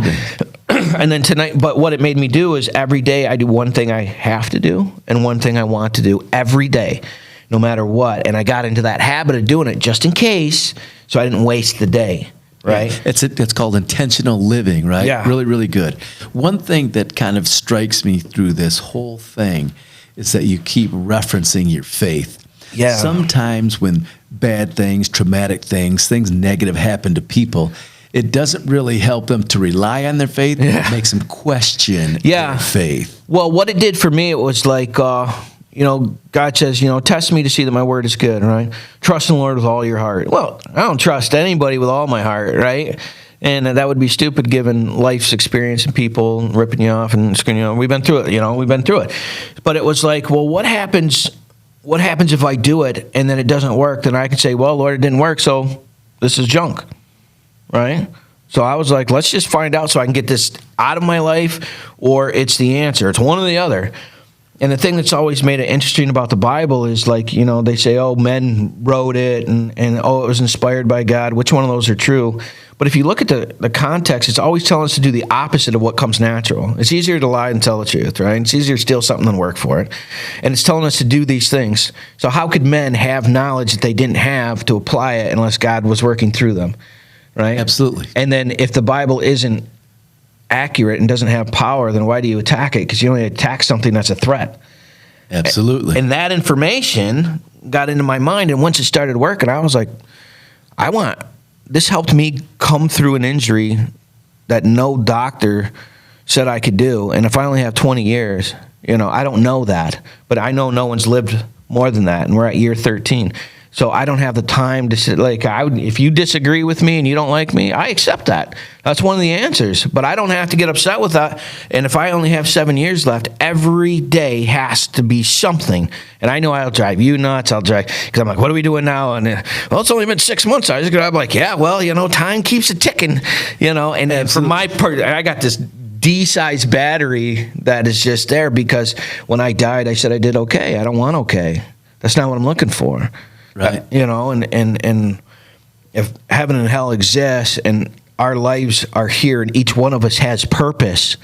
And then tonight, but what it made me do is every day I do one thing I have to do and one thing I want to do every day, no matter what. And I got into that habit of doing it just in case, so I didn't waste the day. Right. It's called intentional living, right? Yeah. Really, really good. One thing that kind of strikes me through this whole thing is that you keep referencing your faith. Yeah. Sometimes when bad things, traumatic things negative happen to people, it doesn't really help them to rely on their faith. Yeah. It makes them question Yeah. their faith. Well, what it did for me, it was like, God says, test me to see that my word is good, right? Trust in the Lord with all your heart. Well, I don't trust anybody with all my heart, right? And that would be stupid given life's experience and people ripping you off and screwing you off. We've been through it, But it was like, well, what happens if I do it and then it doesn't work? Then I can say, well, Lord, it didn't work, so this is junk, right? So I was like, let's just find out so I can get this out of my life, or it's the answer. It's one or the other. And the thing that's always made it interesting about the Bible is like, they say, oh, men wrote it and oh, it was inspired by God. Which one of those are true? But if you look at the context, it's always telling us to do the opposite of what comes natural. It's easier to lie than tell the truth, right? It's easier to steal something than work for it. And it's telling us to do these things. So how could men have knowledge that they didn't have to apply it unless God was working through them, right? Absolutely. And then if the Bible isn't accurate and doesn't have power, then why do you attack it? Because you only attack something that's a threat. Absolutely. And that information got into my mind, and once it started working, I was like, this helped me come through an injury that no doctor said I could do. And if I only have 20 years, I don't know that, but I know no one's lived more than that, and we're at year 13. So I don't have the time to sit, like, if you disagree with me and you don't like me, I accept that. That's one of the answers. But I don't have to get upset with that. And if I only have 7 years left, every day has to be something. And I know I'll drive you nuts. Because I'm like, what are we doing now? And well, it's only been 6 months. I'm like, yeah, well, time keeps it ticking, And then for my part, I got this D-sized battery that is just there because when I died, I said I did okay. I don't want okay. That's not what I'm looking for. Right. And if heaven and hell exists and our lives are here and each one of us has purpose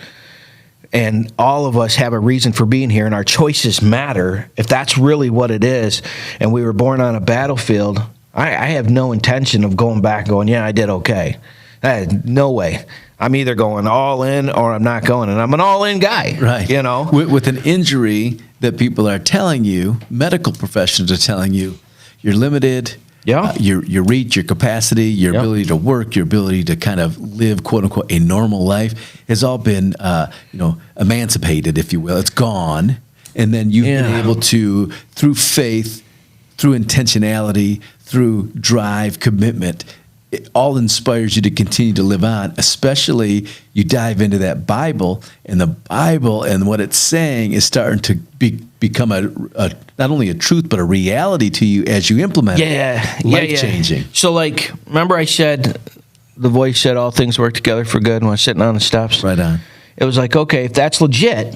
and all of us have a reason for being here and our choices matter, if that's really what it is, and we were born on a battlefield, I have no intention of going back and going, yeah, I did okay. No way. I'm either going all in or I'm not going, and I'm an all-in guy. Right. With an injury that people are telling you, medical professionals are telling you, you're limited. Yeah. Your reach, your capacity, your ability to work, your ability to kind of live, quote unquote, a normal life has all been, emancipated, if you will. It's gone, and then you've been able to, through faith, through intentionality, through drive, commitment. It all inspires you to continue to live on, especially you dive into that Bible, and the Bible and what it's saying is starting to become a not only a truth, but a reality to you as you implement it. Life-changing. So, remember I said, the voice said all things work together for good when I was sitting on the steps? Right on. It was like, okay, if that's legit,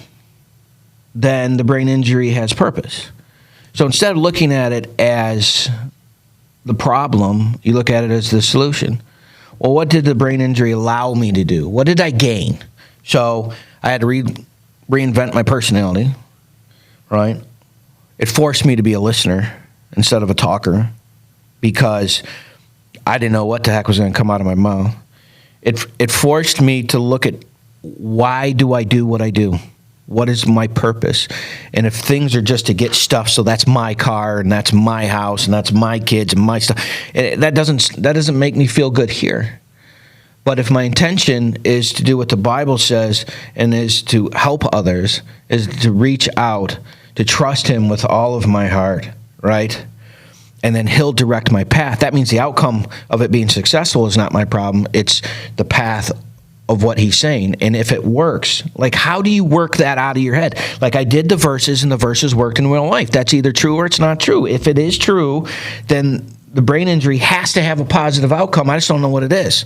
then the brain injury has purpose. So instead of looking at it as the problem, you look at it as the solution. Well, what did the brain injury allow me to do? What did I gain? So I had to reinvent my personality, right? It forced me to be a listener instead of a talker because I didn't know what the heck was going to come out of my mouth. It forced me to look at, why do I do what I do? What is my purpose? And if things are just to get stuff, so that's my car and that's my house and that's my kids and my stuff, that doesn't make me feel good here. But if my intention is to do what the Bible says and is to help others, is to reach out, to trust Him with all of my heart, right? And then He'll direct my path. That means the outcome of it being successful is not my problem. It's the path of what He's saying. And if it works, how do you work that out of your head? I did the verses and the verses worked in real life. That's either true or it's not true. If it is true, then the brain injury has to have a positive outcome. I just don't know what it is.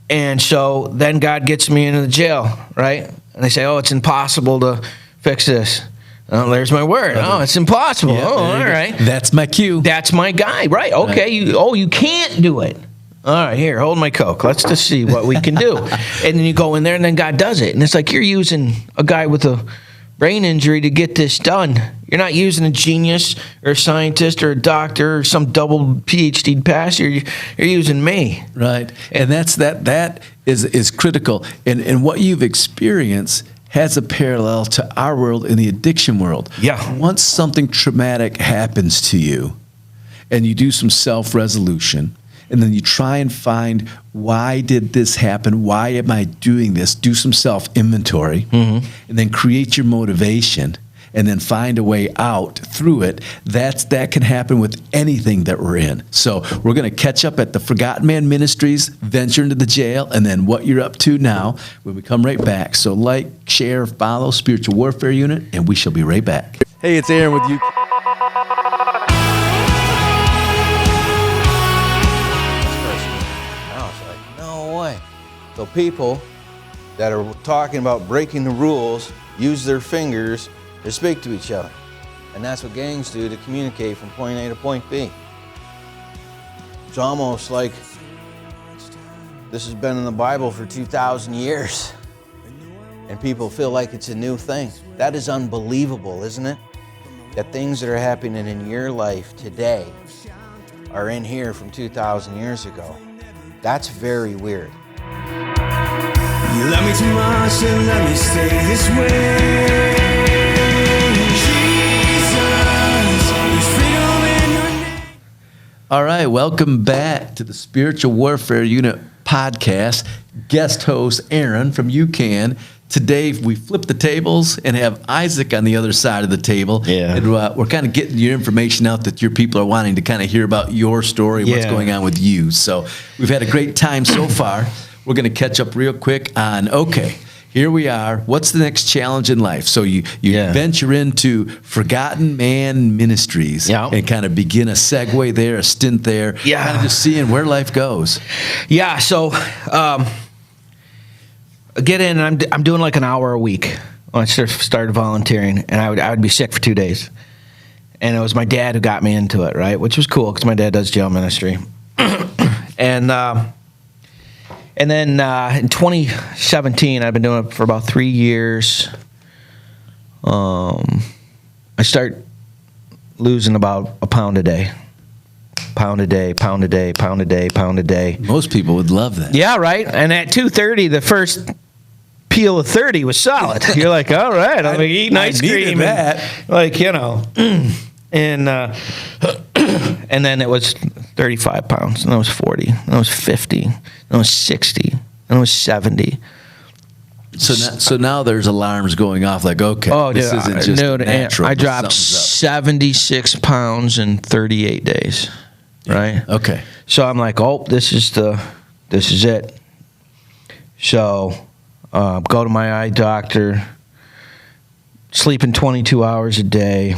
And so then God gets me into the jail, right? And they say, oh, it's impossible to fix this. Oh, there's my word. Oh, it's impossible. Yeah, all right. That's my cue. That's my guy, right? Okay. Right. You can't do it. All right, here, hold my Coke. Let's just see what we can do. And then you go in there, and then God does it. And it's like you're using a guy with a brain injury to get this done. You're not using a genius or a scientist or a doctor or some double PhD pastor. You're using me. Right. And that is critical. And what you've experienced has a parallel to our world in the addiction world. Yeah. Once something traumatic happens to you and you do some self-resolution, and then you try and find, why did this happen? Why am I doing this? Do some self-inventory, and then create your motivation, and then find a way out through it. That can happen with anything that we're in. So we're going to catch up at the Forgotten Man Ministries, venture into the jail, and then what you're up to now when we come right back. So share, follow Spiritual Warfare Unit, and we shall be right back. Hey, it's Aaron with you. So people that are talking about breaking the rules use their fingers to speak to each other. And that's what gangs do to communicate from point A to point B. It's almost like this has been in the Bible for 2,000 years. And people feel like it's a new thing. That is unbelievable, isn't it? That things that are happening in your life today are in here from 2,000 years ago. That's very weird. You love me too much and let me stay this way. Jesus, there's freedom in your name. All right, welcome back to the Spiritual Warfare Unit podcast. Guest host Aaron from UCAN. today we flip the tables and have Isaac on the other side of the table. Yeah. And we're kind of getting your information out that your people are wanting to kind of hear about your story, what's Yeah. going on with you. So we've had a great time so far. We're going to catch up real quick on, okay, here we are. What's the next challenge in life? So you Yeah. venture into Forgotten Man Ministries Yeah. and kind of begin a segue there, a stint there, Yeah. kind of just seeing where life goes. Yeah, so I get in and I'm doing like an hour a week when I started volunteering, and I would be sick for 2 days. And it was my dad who got me into it, right? Which was cool because my dad does jail ministry. And then in 2017, I've been doing it for about 3 years. I start losing about a pound a day. Pound a day, pound a day, pound a day, pound a day. Most people would love that. Yeah, right. And at 2:30, the first peel of 30 was solid. You're like, all right, I'm eating ice cream. that. Like, you know. And and then it was 35 pounds, and it was 40, and it was 50, and it was 60, and it was 70. So now there's alarms going off like, okay, this isn't just natural. I dropped something's up. 76 pounds in 38 days, right? Okay. So I'm like, oh, this is it. So go to my eye doctor, sleeping 22 hours a day,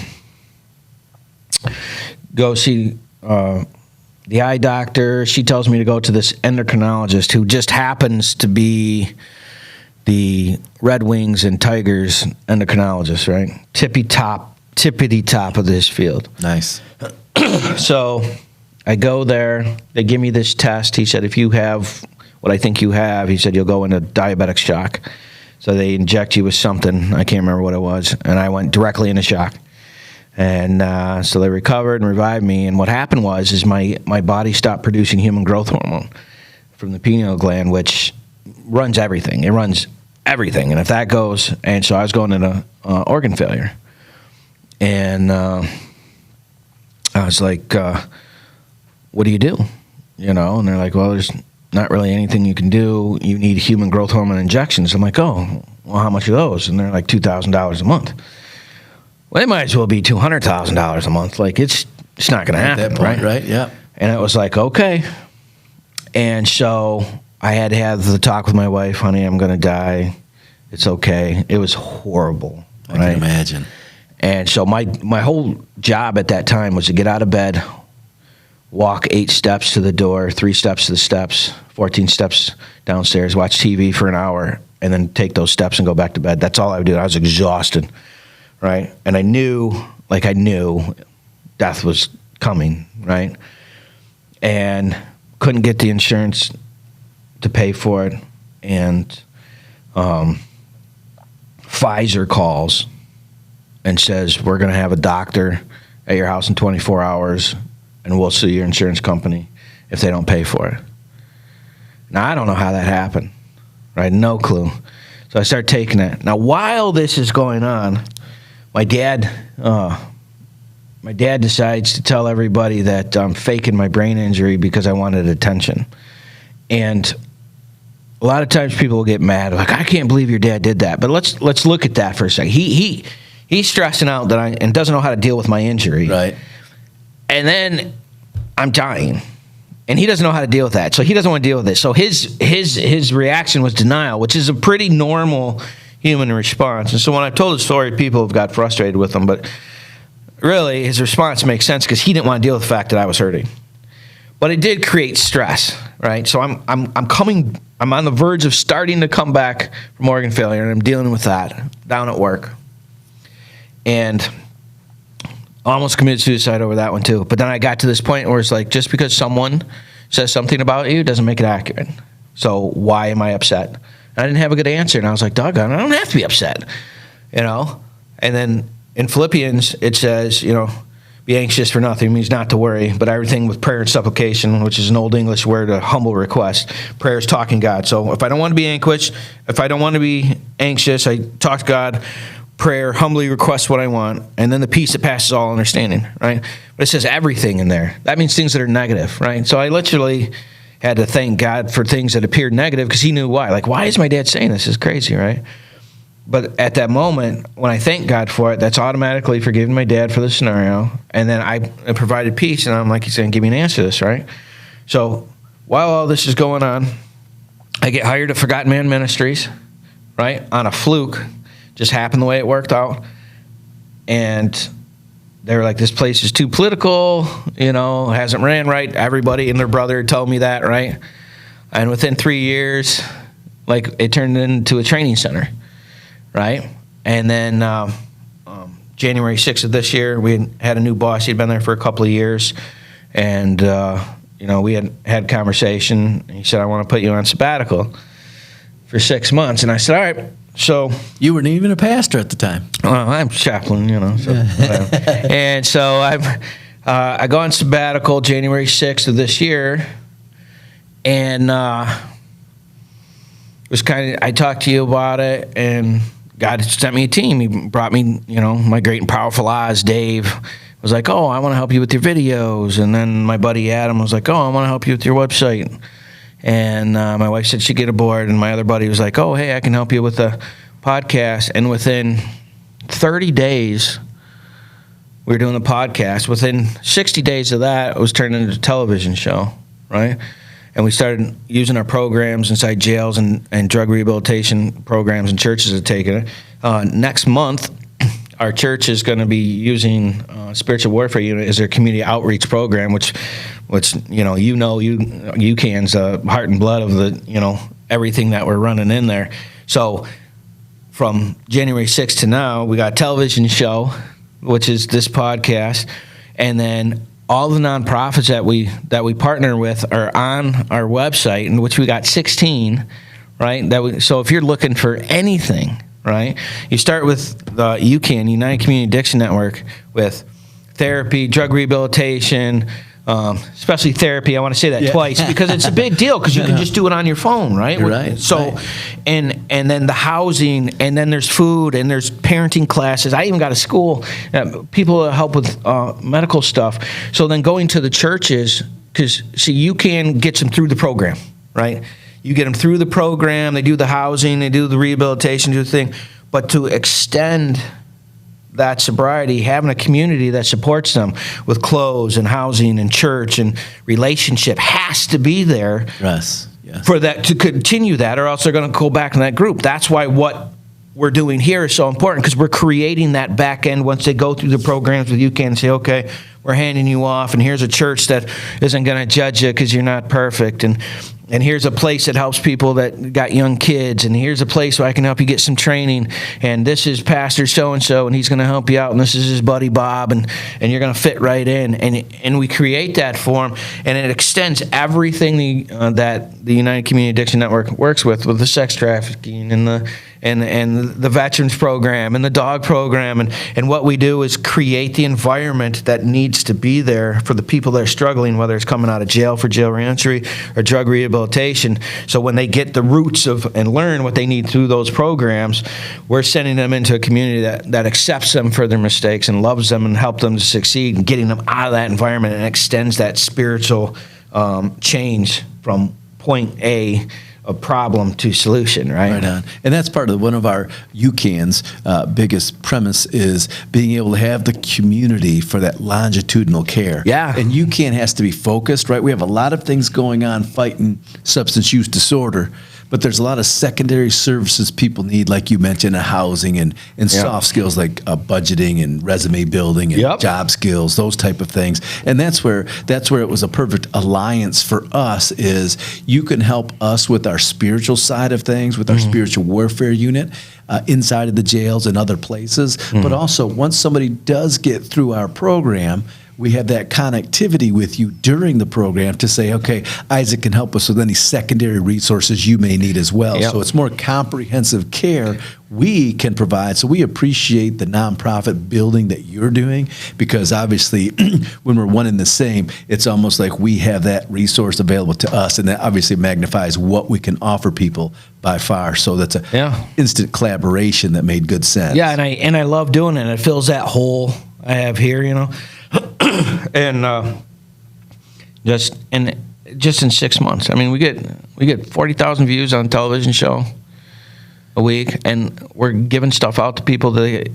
go see the eye doctor. She tells me to go to this endocrinologist who just happens to be the Red Wings and Tigers endocrinologist, right? Tippity top of this field. Nice. So I go there. They give me this test. He said, if you have what I think you have, he said, you'll go into diabetic shock. So they inject you with something. I can't remember what it was. And I went directly into shock. And so they recovered and revived me. And what happened is my body stopped producing human growth hormone from the pineal gland, which runs everything. It runs everything. And if that goes, and so I was going into organ failure. And I was like, what do you do? You know, and they're like, well, there's not really anything you can do. You need human growth hormone injections. I'm like, oh, well, how much are those? And they're like $2,000 a month. Well, it might as well be $200,000 a month. Like, it's not going to happen, At that point, right? Yeah. And it was like, okay. And so I had to have the talk with my wife, honey, I'm going to die. It's okay. It was horrible. I can imagine. And so my whole job at that time was to get out of bed, walk 8 steps to the door, 3 steps to the steps, 14 steps downstairs, watch TV for an hour, and then take those steps and go back to bed. That's all I would do. I was exhausted, right? And I knew death was coming, right? And couldn't get the insurance to pay for it. And Pfizer calls and says, we're going to have a doctor at your house in 24 hours, and we'll sue your insurance company if they don't pay for it. Now, I don't know how that happened, right? No clue. So I start taking it. Now, while this is going on, my dad decides to tell everybody that I'm faking my brain injury because I wanted attention. And a lot of times people will get mad, like, I can't believe your dad did that. But let's look at that for a second. He's stressing out and doesn't know how to deal with my injury. Right. And then I'm dying. And he doesn't know how to deal with that. So he doesn't want to deal with it. So his reaction was denial, which is a pretty normal human response. And so when I've told the story, people have got frustrated with him. But really, his response makes sense because he didn't want to deal with the fact that I was hurting. But it did create stress, right? So I'm on the verge of starting to come back from organ failure, and I'm dealing with that down at work. And I almost committed suicide over that one too. But then I got to this point where it's like, just because someone says something about you doesn't make it accurate. So why am I upset? And I didn't have a good answer. And I was like, doggone, I don't have to be upset, you know? And then in Philippians, it says, you know, be anxious for nothing. It means not to worry, but everything with prayer and supplication, which is an old English word, a humble request. Prayer is talking to God. So if I don't want to be anxious, I talk to God. Prayer, humbly request what I want, and then the peace that passes all understanding, right? But it says everything in there. That means things that are negative, right? So I literally had to thank God for things that appeared negative because he knew why. Like, why is my dad saying this? It's crazy, right? But at that moment, when I thank God for it, that's automatically forgiving my dad for the scenario. And then I provided peace, and I'm like, he's going to give me an answer to this, right? So while all this is going on, I get hired at Forgotten Man Ministries, right, on a fluke. Just happened the way it worked out. And they were like, this place is too political, hasn't ran right. Everybody and their brother told me that, right? And within 3 years, it turned into a training center, right? And then January 6th of this year, we had a new boss. He'd been there for a couple of years. And, we had conversation. And he said, I want to put you on sabbatical for 6 months. And I said, all right. So you weren't even a pastor at the time. I'm chaplain, So, and so I go on sabbatical January 6th of this year, and it was I talked to you about it, and God sent me a team. He brought me, my great and powerful Oz, Dave, was like, oh, I want to help you with your videos, and then my buddy Adam was like, oh, I want to help you with your website. And my wife said she'd get aboard, and my other buddy was like, oh, hey, I can help you with the podcast. And within 30 days, we were doing the podcast. Within 60 days of that, it was turned into a television show, right? And we started using our programs inside jails and drug rehabilitation programs, and churches have taken it. Next month, our church is going to be using Spiritual Warfare Unit as their community outreach program, which UCAN's the heart and blood of the, everything that we're running in there. So from January 6th to now, we got a television show, which is this podcast, and then all the nonprofits that we partner with are on our website, in which we got 16, right? So if you're looking for anything, right, you start with the UCAN, United Community Addiction Network, with therapy, drug rehabilitation, especially therapy. I want to say that twice because it's a big deal, because you can just do it on your phone, right? Right. So, right. And then the housing, and then there's food, and there's parenting classes. I even got a school, people help with medical stuff. So then going to the churches, because you can get them through the program, right? You get them through the program. They do the housing, they do the rehabilitation, do the thing. But to extend that sobriety, having a community that supports them with clothes and housing and church and relationship has to be there. Yes. For that to continue that, or else they're going to go back in that group. That's why what we're doing here is so important, because we're creating that back end once they go through the programs with UCAN and say, okay, we're handing you off, and here's a church that isn't going to judge you because you're not perfect, and here's a place that helps people that got young kids, and here's a place where I can help you get some training, and this is Pastor so-and-so, and he's going to help you out, and this is his buddy Bob, and you're going to fit right in. And we create that for them, and it extends everything that the United Community Addiction Network works with the sex trafficking and the veterans program and the dog program. And what we do is create the environment that needs to be there for the people that are struggling, whether it's coming out of jail for jail reentry or drug rehabilitation. So when they get the roots of and learn what they need through those programs, we're sending them into a community that accepts them for their mistakes and loves them and help them to succeed, and getting them out of that environment, and extends that spiritual change from point A of problem to solution, right? Right on. And that's part of one of our UCAN's biggest premise is being able to have the community for that longitudinal care. Yeah. And UCAN has to be focused, right? We have a lot of things going on fighting substance use disorder, but there's a lot of secondary services people need, like you mentioned, housing and soft skills like budgeting and resume building and job skills, those type of things. And that's where it was a perfect alliance for us. Is you can help us with our spiritual side of things, with our spiritual warfare unit inside of the jails and other places. But also, once somebody does get through our program, we have that connectivity with you during the program to say, okay, Isaac can help us with any secondary resources you may need as well. Yep. So it's more comprehensive care we can provide. So we appreciate the nonprofit building that you're doing, because obviously when we're one and the same, it's almost like we have that resource available to us, and that obviously magnifies what we can offer people by far. So that's a instant collaboration that made good sense. Yeah, and I love doing it. It fills that hole I have here, and just in 6 months, I mean, we get 40,000 views on a television show, a week, and we're giving stuff out to people that,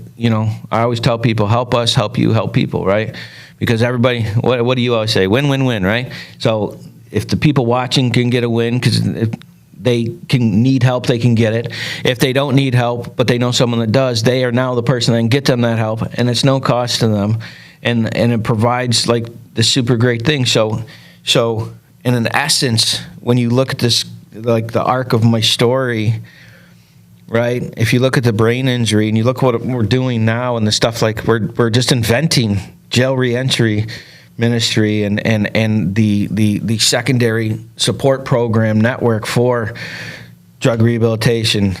I always tell people, help us, help you, help people, right? Because everybody, what do you always say? Win, win, win, right? So if the people watching can get a win, because if they can need help, they can get it. If they don't need help, but they know someone that does, they are now the person that can get them that help, and it's no cost to them, and it provides like the super great thing. So in an essence, when you look at this, like the arc of my story, right? If you look at the brain injury and you look what we're doing now and the stuff, like we're just inventing jail reentry ministry and the secondary support program network for drug rehabilitation.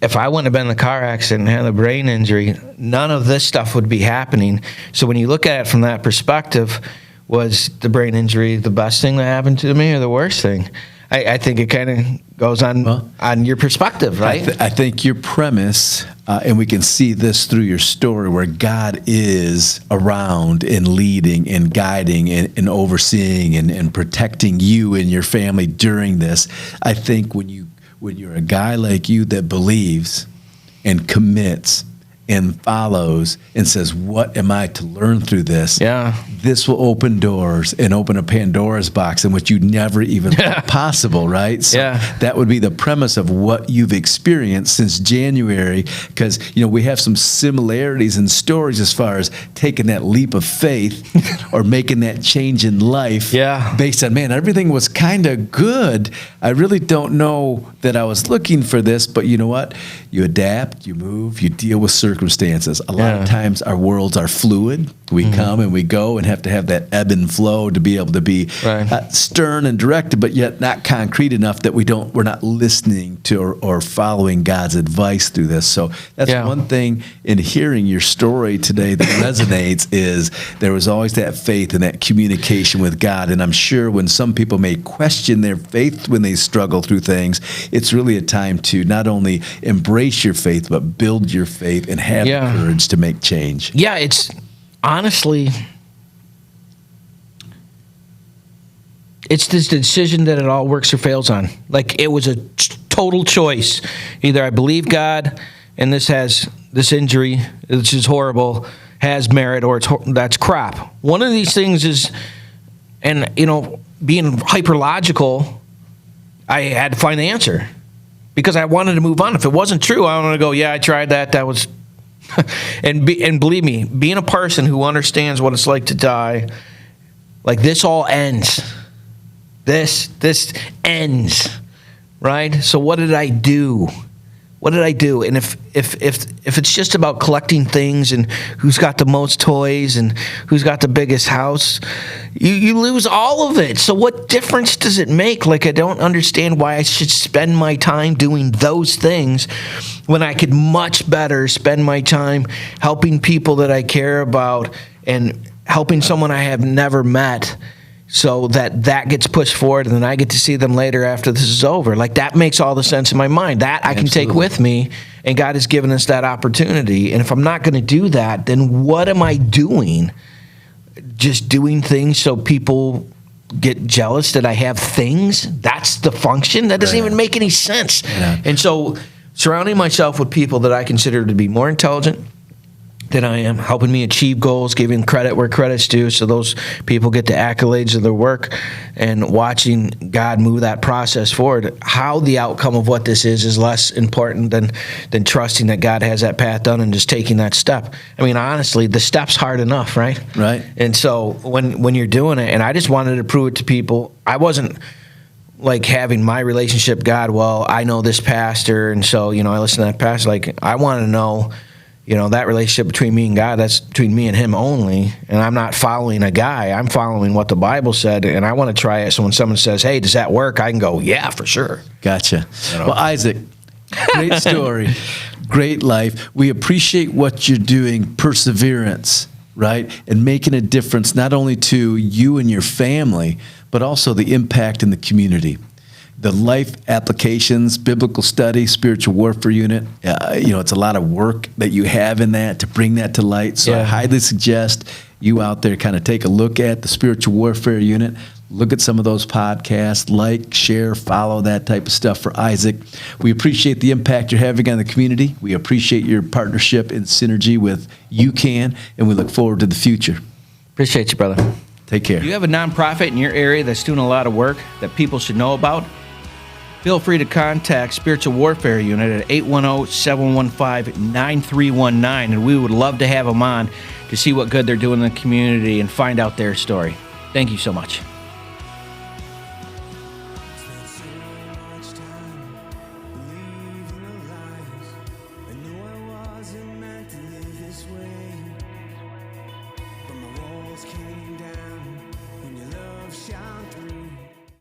If I wouldn't have been in a car accident and had a brain injury, none of this stuff would be happening. So when you look at it from that perspective, was the brain injury the best thing that happened to me or the worst thing? I think it kind of goes on your perspective, right? I think your premise, and we can see this through your story, where God is around and leading and guiding and overseeing and protecting you and your family during this. I think when you're a guy like you that believes and commits and follows and says, what am I to learn through this? Yeah. This will open doors and open a Pandora's box in which you never even thought possible, right? So that would be the premise of what you've experienced since January, because, we have some similarities in stories as far as taking that leap of faith or making that change in life based on, man, everything was kind of good. I really don't know that I was looking for this, but you know what? You adapt, you move, you deal with circumstances. A lot of times our worlds are fluid. We come and we go and have to have that ebb and flow to be able to be stern and directed, but yet not concrete enough that we're not listening to or following God's advice through this. So that's one thing in hearing your story today that resonates is there was always that faith and that communication with God. And I'm sure when some people may question their faith when they struggle through things, it's really a time to not only embrace your faith, but build your faith and have the courage to make change. Yeah, it's honestly, it's this decision that it all works or fails on. Like, it was a total choice. Either I believe God and this injury, which is horrible, has merit, or that's crap. One of these things is, and being hyper logical, I had to find the answer because I wanted to move on. If it wasn't true, I wanted to go, I tried that. That was, and believe me, being a person who understands what it's like to die, like, this all ends. This ends, right? So what did I do? What did I do? And if it's just about collecting things and who's got the most toys and who's got the biggest house, you lose all of it. So what difference does it make? Like, I don't understand why I should spend my time doing those things when I could much better spend my time helping people that I care about and helping someone I have never met, so that gets pushed forward, and then I get to see them later after this is over. Like, that makes all the sense in my mind. That I can take with me, and God has given us that opportunity. And if I'm not going to do that, then what am I doing? Just doing things so people get jealous that I have things? That's the function? That doesn't even make any sense. Yeah. And so surrounding myself with people that I consider to be more intelligent than I am, helping me achieve goals, giving credit where credit's due, so those people get the accolades of their work, and watching God move that process forward. How the outcome of what this is less important than trusting that God has that path done and just taking that step. I mean, honestly, the step's hard enough, right? Right. And so when you're doing it, and I just wanted to prove it to people, I wasn't like having my relationship, God, well, I know this pastor, and so, I listen to that pastor. Like, I want to know, that relationship between me and God, that's between me and him only. And I'm not following a guy. I'm following what the Bible said. And I want to try it. So when someone says, hey, does that work? I can go, yeah, for sure. Gotcha. Well, Isaac, great story, great life. We appreciate what you're doing, perseverance, right? And making a difference not only to you and your family, but also the impact in the community. The life applications, biblical study, spiritual warfare unit, it's a lot of work that you have in that to bring that to light. So I highly suggest you out there kind of take a look at the spiritual warfare unit, look at some of those podcasts, like, share, follow, that type of stuff for Isaac. We appreciate the impact you're having on the community. We appreciate your partnership and synergy with UCAN, and we look forward to the future. Appreciate you, brother. Take care. Do you have a nonprofit in your area that's doing a lot of work that people should know about? Feel free to contact Spiritual Warfare Unit at 810-715-9319, and we would love to have them on to see what good they're doing in the community and find out their story. Thank you so much.